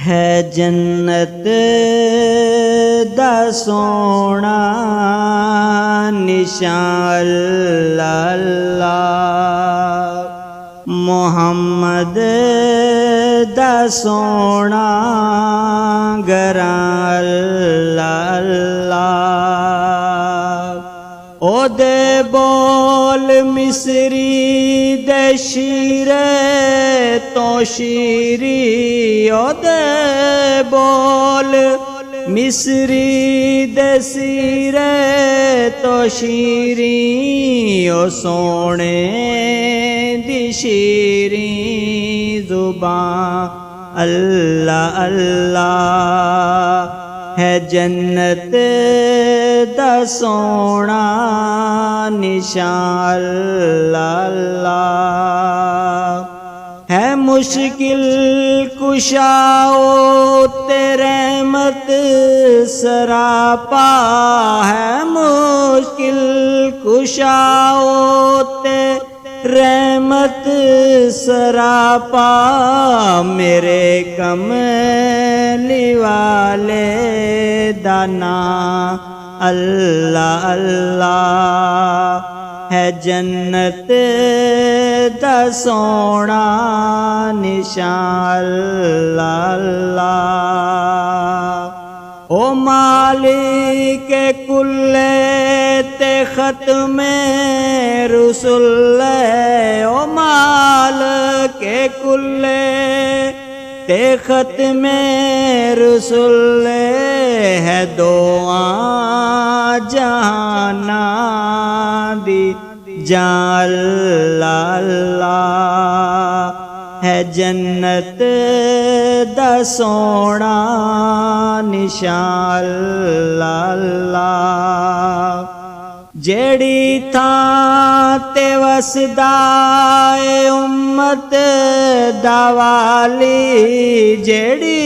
है जन्नत दा सोना निशान अल्लाह। मोहम्मद दा सोना गरां अल्लाह। ओदे बोल मिसरी दे शीरे तो शीरी, ओदे बोल मिसरी दे सीरे तो शीरी, ओ सोने दी शीरी जुबान अल्लाह अल्लाह। है जन्नत दा सोना निशान अल्लाह। है मुश्किल कुशाओ ते रहमत सरापा, है मुश्किल कुशाओ ते रहमत सरापा। मेरे कमली वाले दाना अल्लाह अल्लाह। है जन्नत दा सोना निशान अल्लाह। ओ मालिक कुल्ले ते खत्मे रुसुल, ओ मालिक कुल्ले ते खत्मे रुसुल। है दुआ जहाना दी जान अल्लाह। है जन्नत दा सोना निशान अल्लाह। जेड़ी थां ते वसदा ए उम्मत दा वाली, जेड़ी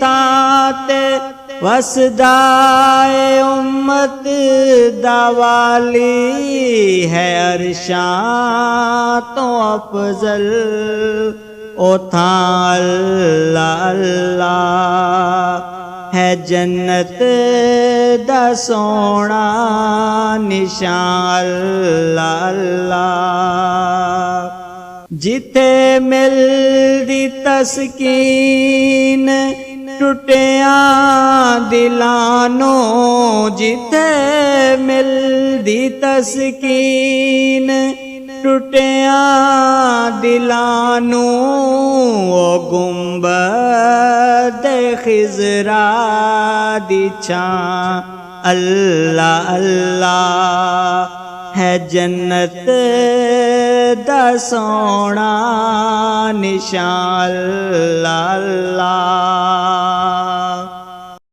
थां ते वसदा ए उम्मत दा वाली। है अरशां तो अफजल ओ थां अल्लाह अल्लाह। है जन्नत दा सोना निशान अल्लाह अल्लाह। जिथे मिलदी तस्कीन टुटिया दिलानो, जिथे मिलदी तस्कीन टुटिया दिलानो। ओ गुंबद खिजरा दी छां अल्लाह अल्लाह। है जन्नत दा सोना निशान अल्लाह।